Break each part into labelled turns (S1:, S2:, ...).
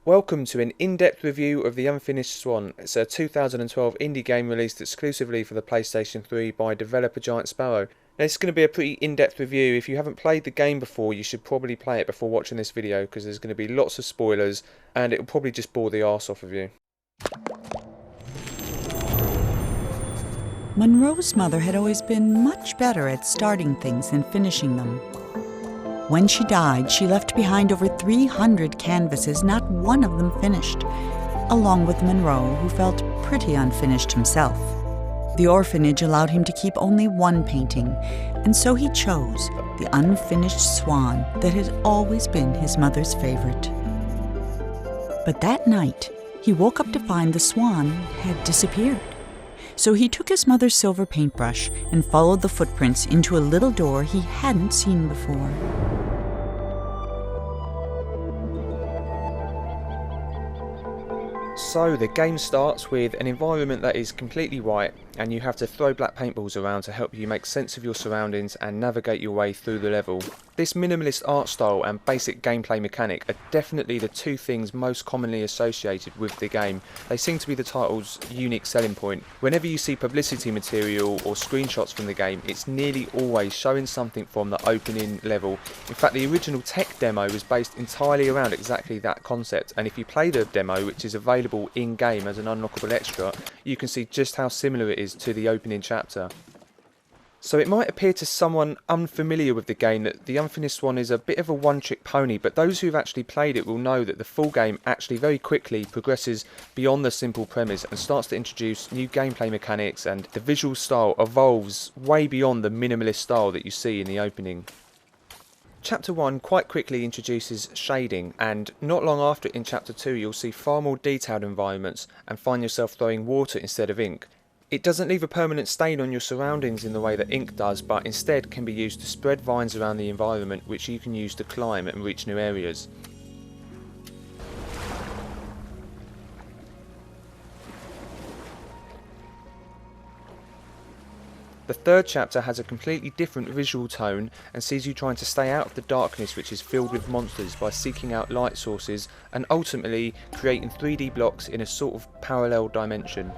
S1: Welcome to an in-depth review of the Unfinished Swan. It's a 2012 indie game released exclusively for the PlayStation 3 by developer giant Sparrow. Now, this is going to be a pretty in-depth review. If you haven't played the game before, you should probably play it before watching this video because there's going to be lots of spoilers and it will probably just bore the arse off of you.
S2: Monroe's mother had always been much better at starting things than finishing them. When she died, she left behind over 300 canvases, not one of them finished, along with Monroe, who felt pretty unfinished himself. The orphanage allowed him to keep only one painting, and so he chose the Unfinished Swan that had always been his mother's favorite. But that night, he woke up to find the swan had disappeared. So he took his mother's silver paintbrush and followed the footprints into a little door he hadn't seen before.
S1: So the game starts with an environment that is completely white, and you have to throw black paintballs around to help you make sense of your surroundings and navigate your way through the level. This minimalist art style and basic gameplay mechanic are definitely the two things most commonly associated with the game. They seem to be the title's unique selling point. Whenever you see publicity material or screenshots from the game, it's nearly always showing something from the opening level. In fact, the original tech demo was based entirely around exactly that concept, and if you play the demo, which is available in-game as an unlockable extra, you can see just how similar it is to the opening chapter. So it might appear to someone unfamiliar with the game that the Unfinished Swan is a bit of a one-trick pony, but those who've actually played it will know that the full game actually very quickly progresses beyond the simple premise and starts to introduce new gameplay mechanics, and the visual style evolves way beyond the minimalist style that you see in the opening. Chapter 1 quite quickly introduces shading, and not long after in Chapter 2 you'll see far more detailed environments and find yourself throwing water instead of ink. It doesn't leave a permanent stain on your surroundings in the way that ink does, but instead can be used to spread vines around the environment which you can use to climb and reach new areas. The third chapter has a completely different visual tone and sees you trying to stay out of the darkness which is filled with monsters by seeking out light sources and ultimately creating 3D blocks in a sort of parallel dimension.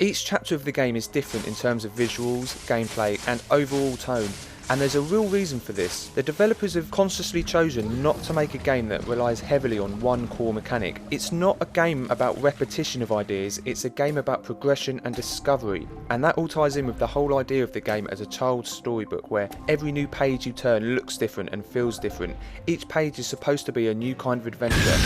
S1: Each chapter of the game is different in terms of visuals, gameplay and overall tone, and there's a real reason for this. The developers have consciously chosen not to make a game that relies heavily on one core mechanic. It's not a game about repetition of ideas, it's a game about progression and discovery, and that all ties in with the whole idea of the game as a child's storybook, where every new page you turn looks different and feels different. Each page is supposed to be a new kind of adventure.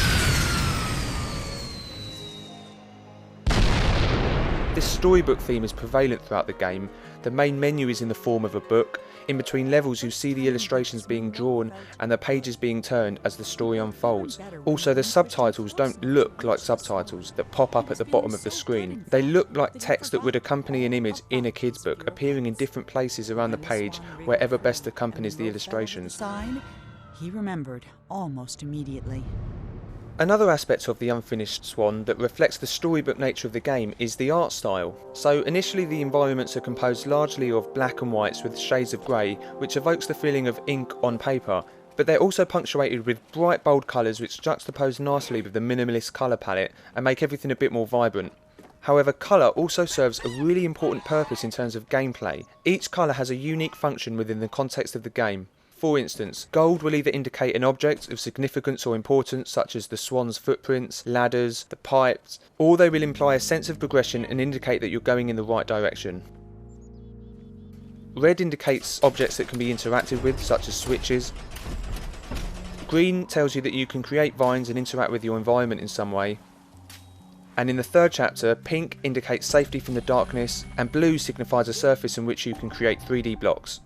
S1: This storybook theme is prevalent throughout the game. The main menu is in the form of a book. In between levels you see the illustrations being drawn and the pages being turned as the story unfolds. Also, the subtitles don't look like subtitles that pop up at the bottom of the screen. They look like text that would accompany an image in a kid's book, appearing in different places around the page wherever best accompanies the illustrations.
S2: He remembered almost immediately.
S1: Another aspect of the Unfinished Swan that reflects the storybook nature of the game is the art style. So initially the environments are composed largely of black and whites with shades of grey, which evokes the feeling of ink on paper, but they're also punctuated with bright bold colours which juxtapose nicely with the minimalist colour palette and make everything a bit more vibrant. However, colour also serves a really important purpose in terms of gameplay. Each colour has a unique function within the context of the game. For instance, gold will either indicate an object of significance or importance, such as the swan's footprints, ladders, the pipes, or they will imply a sense of progression and indicate that you're going in the right direction. Red indicates objects that can be interacted with, such as switches. Green tells you that you can create vines and interact with your environment in some way. And in the third chapter, pink indicates safety from the darkness, and blue signifies a surface in which you can create 3D blocks.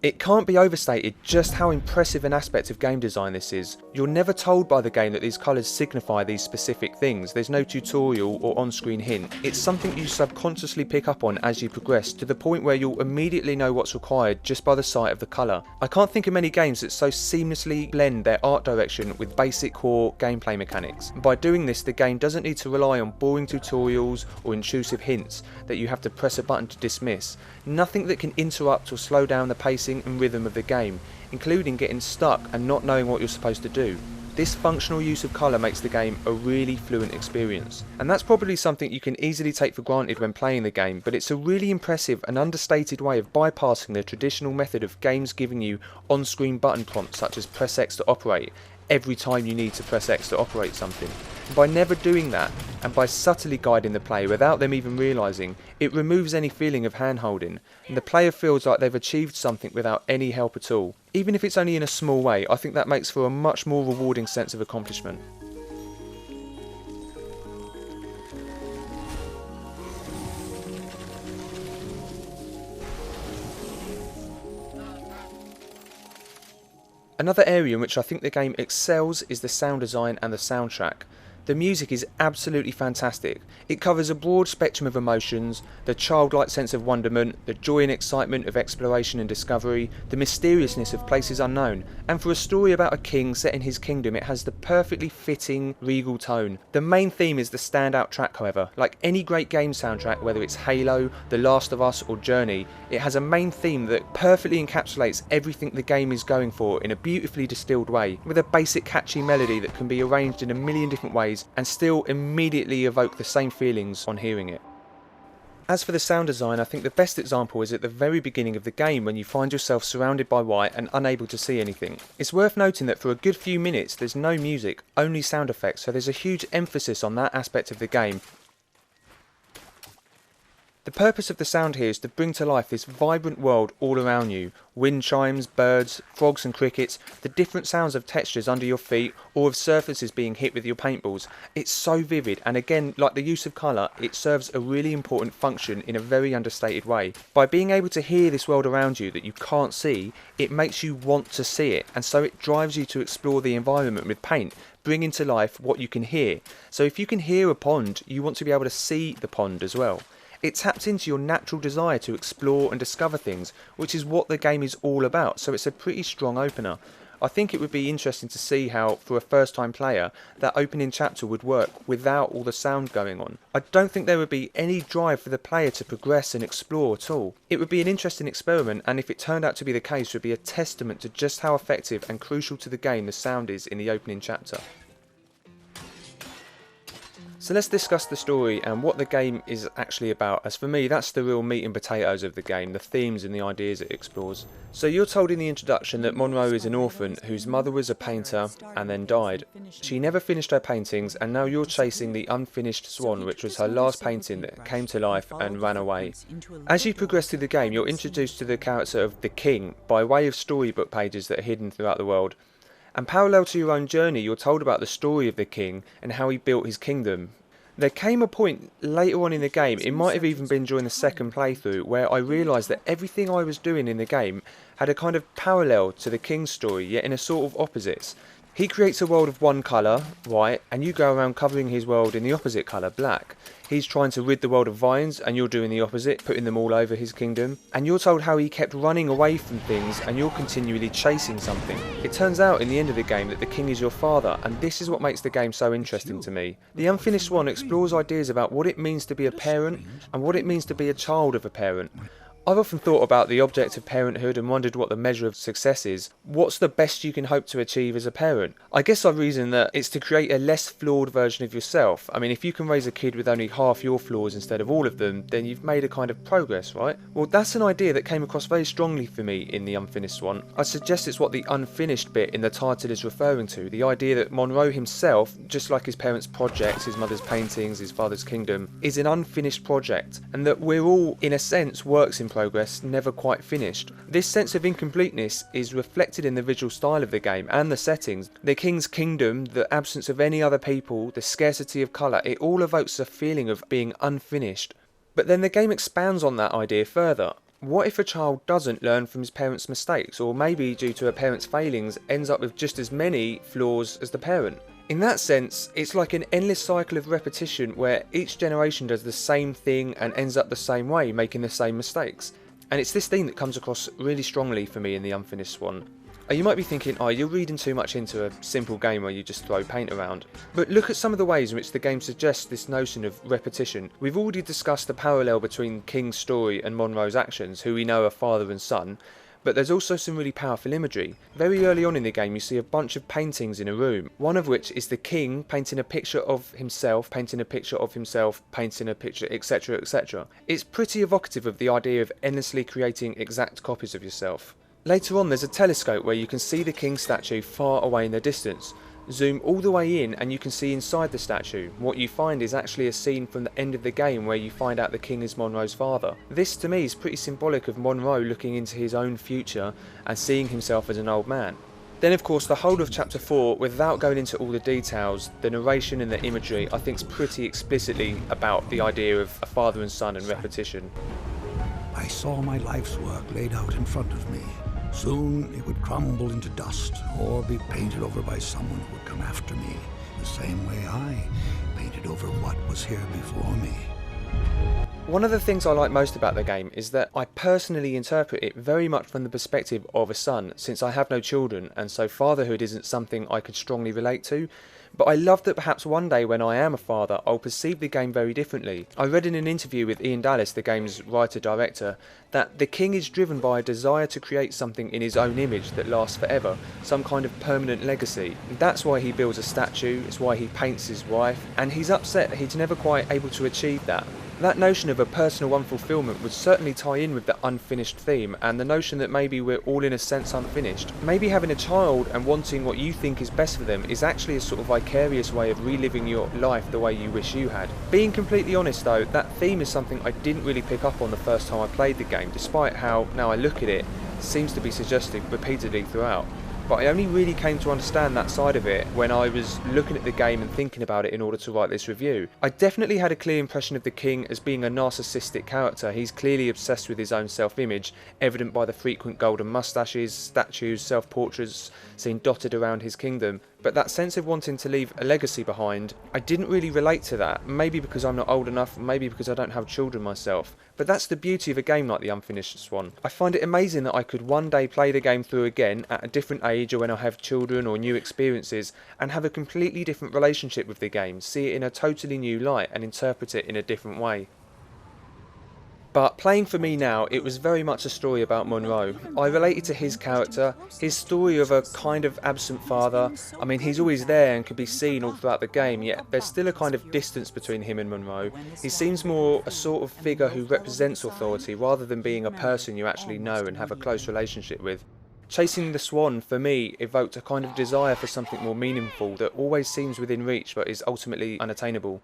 S1: It can't be overstated just how impressive an aspect of game design this is. You're never told by the game that these colours signify these specific things. There's no tutorial or on-screen hint. It's something you subconsciously pick up on as you progress, to the point where you'll immediately know what's required just by the sight of the colour. I can't think of many games that so seamlessly blend their art direction with basic core gameplay mechanics. By doing this, the game doesn't need to rely on boring tutorials or intrusive hints that you have to press a button to dismiss. Nothing that can interrupt or slow down the pacing pacing and rhythm of the game, including getting stuck and not knowing what you're supposed to do. This functional use of colour makes the game a really fluent experience, and that's probably something you can easily take for granted when playing the game, but it's a really impressive and understated way of bypassing the traditional method of games giving you on-screen button prompts such as press X to operate every time you need to press X to operate something. And by never doing that, and by subtly guiding the player without them even realising, it removes any feeling of hand-holding, and the player feels like they've achieved something without any help at all. Even if it's only in a small way, I think that makes for a much more rewarding sense of accomplishment. Another area in which I think the game excels is the sound design and the soundtrack. The music is absolutely fantastic. It covers a broad spectrum of emotions, the childlike sense of wonderment, the joy and excitement of exploration and discovery, the mysteriousness of places unknown, and for a story about a king set in his kingdom, it has the perfectly fitting, regal tone. The main theme is the standout track, however. Like any great game soundtrack, whether it's Halo, The Last of Us or Journey, it has a main theme that perfectly encapsulates everything the game is going for in a beautifully distilled way, with a basic catchy melody that can be arranged in a million different ways and still immediately evoke the same feelings on hearing it. As for the sound design, I think the best example is at the very beginning of the game when you find yourself surrounded by white and unable to see anything. It's worth noting that for a good few minutes there's no music, only sound effects, so there's a huge emphasis on that aspect of the game. The purpose of the sound here is to bring to life this vibrant world all around you. Wind chimes, birds, frogs and crickets, the different sounds of textures under your feet or of surfaces being hit with your paintballs. It's so vivid, and again, like the use of colour, it serves a really important function in a very understated way. By being able to hear this world around you that you can't see, it makes you want to see it, and so it drives you to explore the environment with paint, bringing to life what you can hear. So if you can hear a pond, you want to be able to see the pond as well. It taps into your natural desire to explore and discover things, which is what the game is all about, so it's a pretty strong opener. I think it would be interesting to see how, for a first time player, that opening chapter would work without all the sound going on. I don't think there would be any drive for the player to progress and explore at all. It would be an interesting experiment, and if it turned out to be the case, it would be a testament to just how effective and crucial to the game the sound is in the opening chapter. So let's discuss the story and what the game is actually about, as for me that's the real meat and potatoes of the game, the themes and the ideas it explores. So you're told in the introduction that Monroe is an orphan whose mother was a painter and then died. She never finished her paintings, and now you're chasing the Unfinished Swan, which was her last painting that came to life and ran away. As you progress through the game, you're introduced to the character of the King by way of storybook pages that are hidden throughout the world. And parallel to your own journey, you're told about the story of the king and how he built his kingdom. There came a point later on in the game, it might have even been during the second playthrough, where I realised that everything I was doing in the game had a kind of parallel to the king's story, yet in a sort of opposites. He creates a world of one colour, white, and you go around covering his world in the opposite colour, black. He's trying to rid the world of vines, and you're doing the opposite, putting them all over his kingdom. And you're told how he kept running away from things, and you're continually chasing something. It turns out in the end of the game that the king is your father, and this is what makes the game so interesting to me. The Unfinished Swan explores ideas about what it means to be a parent, and what it means to be a child of a parent. I've often thought about the object of parenthood and wondered what the measure of success is. What's the best you can hope to achieve as a parent? I guess I reason that it's to create a less flawed version of yourself. I mean, if you can raise a kid with only half your flaws instead of all of them, then you've made a kind of progress, right? Well, that's an idea that came across very strongly for me in The Unfinished Swan. I suggest it's what the unfinished bit in the title is referring to, the idea that Monroe himself, just like his parents' projects, his mother's paintings, his father's kingdom, is an unfinished project, and that we're all, in a sense, works in progress, never quite finished. This sense of incompleteness is reflected in the visual style of the game and the settings. The king's kingdom, the absence of any other people, the scarcity of colour, it all evokes a feeling of being unfinished. But then the game expands on that idea further. What if a child doesn't learn from his parents' mistakes, or maybe due to a parent's failings ends up with just as many flaws as the parent? In that sense, it's like an endless cycle of repetition where each generation does the same thing and ends up the same way, making the same mistakes. And it's this theme that comes across really strongly for me in The Unfinished Swan. You might be thinking, oh, you're reading too much into a simple game where you just throw paint around. But look at some of the ways in which the game suggests this notion of repetition. We've already discussed the parallel between King's story and Monroe's actions, who we know are father and son. But there's also some really powerful imagery. Very early on in the game you see a bunch of paintings in a room, one of which is the king painting a picture of himself, painting a picture of himself, painting a picture, etc, etc. It's pretty evocative of the idea of endlessly creating exact copies of yourself. Later on there's a telescope where you can see the king's statue far away in the distance. Zoom all the way in and you can see inside the statue. What you find is actually a scene from the end of the game where you find out the king is Monroe's father. This to me is pretty symbolic of Monroe looking into his own future and seeing himself as an old man. Then of course the whole of chapter 4, without going into all the details, the narration and the imagery I think is pretty explicitly about the idea of a father and son and repetition.
S3: I saw my life's work laid out in front of me. Soon it would crumble into dust or be painted over by someone who would come after me, the same way I painted over what was here before me.
S1: One of the things I like most about the game is that I personally interpret it very much from the perspective of a son, since I have no children and so fatherhood isn't something I could strongly relate to. But I love that perhaps one day when I am a father I'll perceive the game very differently. I read in an interview with Ian Dallas, the game's writer-director, that the king is driven by a desire to create something in his own image that lasts forever, some kind of permanent legacy. That's why he builds a statue, it's why he paints his wife, and he's upset that he's never quite able to achieve that. That notion of a personal unfulfillment would certainly tie in with the unfinished theme and the notion that maybe we're all in a sense unfinished. Maybe having a child and wanting what you think is best for them is actually a sort of vicarious way of reliving your life the way you wish you had. Being completely honest though, that theme is something I didn't really pick up on the first time I played the game, despite how, now I look at it, it seems to be suggested repeatedly throughout. But I only really came to understand that side of it when I was looking at the game and thinking about it in order to write this review. I definitely had a clear impression of the king as being a narcissistic character. He's clearly obsessed with his own self-image, evident by the frequent golden moustaches, statues, self-portraits seen dotted around his kingdom. But that sense of wanting to leave a legacy behind, I didn't really relate to that, maybe because I'm not old enough, maybe because I don't have children myself. But that's the beauty of a game like the Unfinished Swan. I find it amazing that I could one day play the game through again at a different age or when I have children or new experiences and have a completely different relationship with the game, see it in a totally new light and interpret it in a different way. But playing for me now, it was very much a story about Monroe. I related to his character, his story of a kind of absent father. I mean, he's always there and can be seen all throughout the game, yet there's still a kind of distance between him and Monroe. He seems more a sort of figure who represents authority rather than being a person you actually know and have a close relationship with. Chasing the swan, for me, evoked a kind of desire for something more meaningful that always seems within reach but is ultimately unattainable.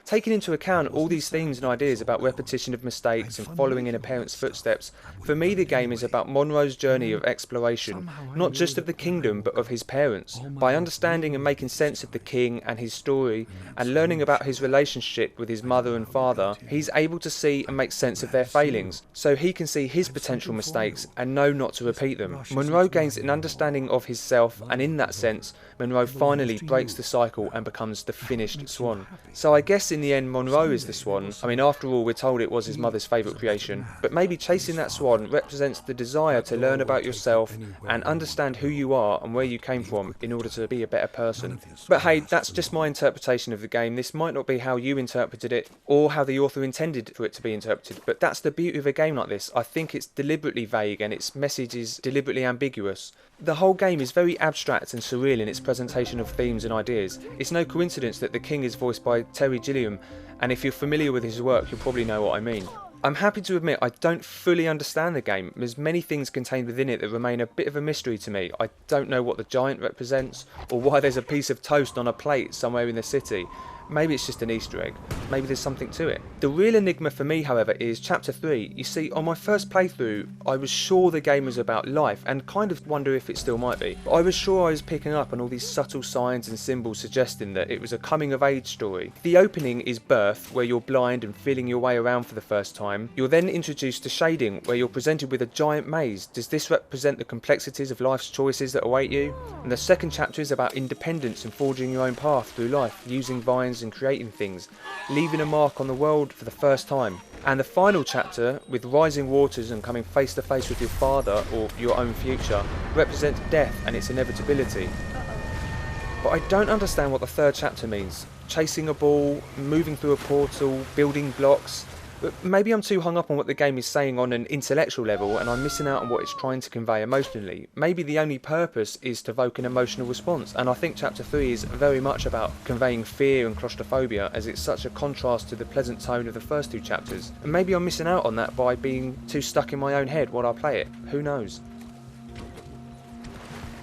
S1: Taking into account all these themes and ideas about repetition of mistakes and following in a parent's footsteps, for me the game is about Monroe's journey of exploration, not just of the kingdom but of his parents. By understanding and making sense of the king and his story, and learning about his relationship with his mother and father, he's able to see and make sense of their failings, so he can see his potential mistakes and know not to repeat them. Monroe gains an understanding of his self, and in that sense, Monroe finally breaks the cycle and becomes the finished swan. So I guess in the end Monroe is the swan. I mean, after all, we're told it was his mother's favourite creation, but maybe chasing that swan represents the desire to learn about yourself and understand who you are and where you came from in order to be a better person. But hey, that's just my interpretation of the game. This might not be how you interpreted it or how the author intended for it to be interpreted, but that's the beauty of a game like this. I think it's deliberately vague and its message is deliberately ambiguous. The whole game is very abstract and surreal in its presentation of themes and ideas. It's no coincidence that the king is voiced by Terry Gilliam, and if you're familiar with his work you'll probably know what I mean. I'm happy to admit I don't fully understand the game. There's many things contained within it that remain a bit of a mystery to me. I don't know what the giant represents, or why there's a piece of toast on a plate somewhere in the city. Maybe it's just an Easter egg. Maybe there's something to it. The real enigma for me, however, is Chapter 3. You see, on my first playthrough, I was sure the game was about life, and kind of wonder if it still might be. But I was sure I was picking up on all these subtle signs and symbols suggesting that it was a coming-of-age story. The opening is birth, where you're blind and feeling your way around for the first time. You're then introduced to shading, where you're presented with a giant maze. Does this represent the complexities of life's choices that await you? And the second chapter is about independence and forging your own path through life, using vines and creating things, leaving a mark on the world for the first time. And the final chapter, with rising waters and coming face to face with your father or your own future, represents death and its inevitability. But I don't understand what the third chapter means. Chasing a ball, moving through a portal, building blocks. But maybe I'm too hung up on what the game is saying on an intellectual level and I'm missing out on what it's trying to convey emotionally. Maybe the only purpose is to evoke an emotional response, and I think Chapter 3 is very much about conveying fear and claustrophobia, as it's such a contrast to the pleasant tone of the first 2 chapters. And maybe I'm missing out on that by being too stuck in my own head while I play it. Who knows?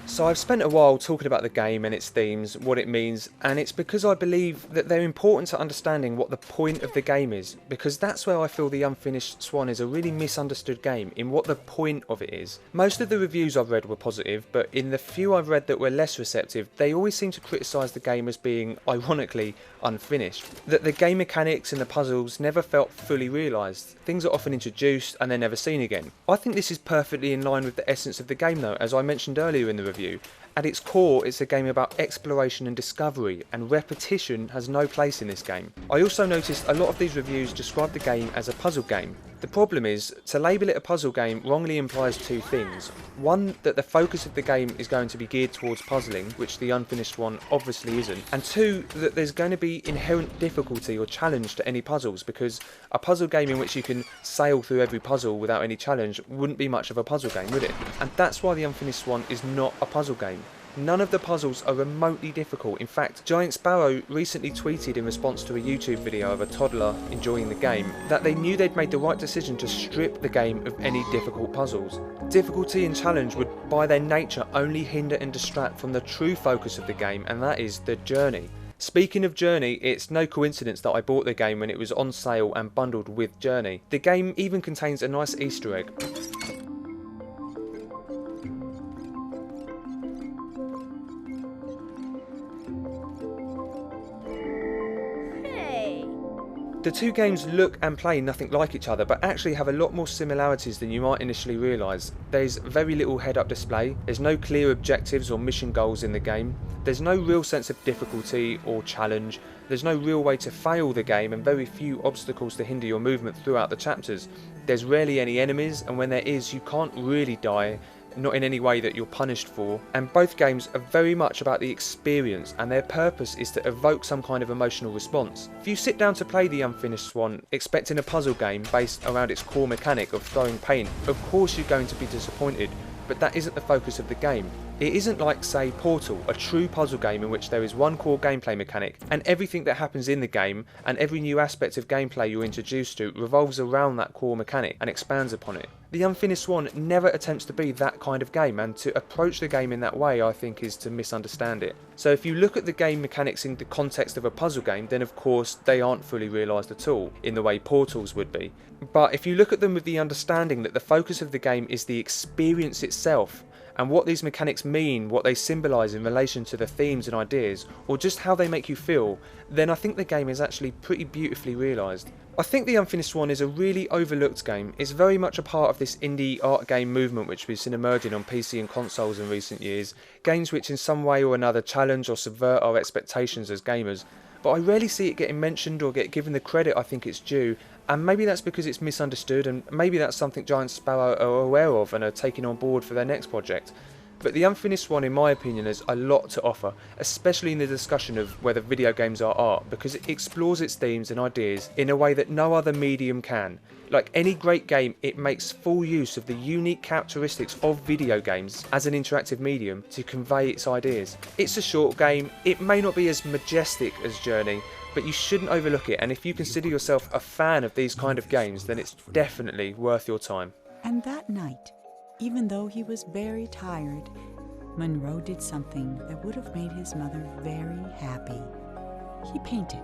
S1: So I've spent a while talking about the game and its themes, what it means, and it's because I believe that they're important to understanding what the point of the game is, because that's where I feel the Unfinished Swan is a really misunderstood game, in what the point of it is. Most of the reviews I've read were positive, but in the few I've read that were less receptive, they always seem to criticise the game as being, ironically, unfinished. That the game mechanics and the puzzles never felt fully realised. Things are often introduced and they're never seen again. I think this is perfectly in line with the essence of the game though, as I mentioned earlier in the review. At its core, it's a game about exploration and discovery, and repetition has no place in this game. I also noticed a lot of these reviews describe the game as a puzzle game. The problem is, to label it a puzzle game wrongly implies 2 things. One, that the focus of the game is going to be geared towards puzzling, which the Unfinished one obviously isn't. And 2, that there's going to be inherent difficulty or challenge to any puzzles, because a puzzle game in which you can sail through every puzzle without any challenge wouldn't be much of a puzzle game, would it? And that's why the Unfinished Swan is not a puzzle game. None of the puzzles are remotely difficult. In fact, Giant Sparrow recently tweeted in response to a YouTube video of a toddler enjoying the game that they knew they'd made the right decision to strip the game of any difficult puzzles. Difficulty and challenge would by their nature only hinder and distract from the true focus of the game, and that is the journey. Speaking of Journey, it's no coincidence that I bought the game when it was on sale and bundled with Journey. The game even contains a nice Easter egg. The 2 games look and play nothing like each other, but actually have a lot more similarities than you might initially realise. There's very little head-up display, there's no clear objectives or mission goals in the game, there's no real sense of difficulty or challenge, there's no real way to fail the game, and very few obstacles to hinder your movement throughout the chapters. There's rarely any enemies, and when there is, you can't really die, not in any way that you're punished for, and both games are very much about the experience, and their purpose is to evoke some kind of emotional response. If you sit down to play the Unfinished Swan expecting a puzzle game based around its core mechanic of throwing paint, of course you're going to be disappointed, but that isn't the focus of the game. It isn't like, say, Portal, a true puzzle game in which there is one core gameplay mechanic, and everything that happens in the game, and every new aspect of gameplay you're introduced to revolves around that core mechanic and expands upon it. The Unfinished Swan never attempts to be that kind of game, and to approach the game in that way I think is to misunderstand it. So if you look at the game mechanics in the context of a puzzle game, then of course they aren't fully realised at all, in the way Portals would be. But if you look at them with the understanding that the focus of the game is the experience itself, and what these mechanics mean, what they symbolise in relation to the themes and ideas, or just how they make you feel, then I think the game is actually pretty beautifully realised. I think the Unfinished Swan is a really overlooked game. It's very much a part of this indie art game movement which we've seen emerging on PC and consoles in recent years, games which in some way or another challenge or subvert our expectations as gamers. But I rarely see it getting mentioned or get given the credit I think it's due, and maybe that's because it's misunderstood, and maybe that's something Giant Sparrow are aware of and are taking on board for their next project. But the Unfinished Swan, in my opinion, has a lot to offer, especially in the discussion of whether video games are art, because it explores its themes and ideas in a way that no other medium can. Like any great game, it makes full use of the unique characteristics of video games as an interactive medium to convey its ideas. It's a short game, it may not be as majestic as Journey, but you shouldn't overlook it, and if you consider yourself a fan of these kind of games, then it's definitely worth your time.
S2: And that night, even though he was very tired, Monroe did something that would have made his mother very happy. He painted.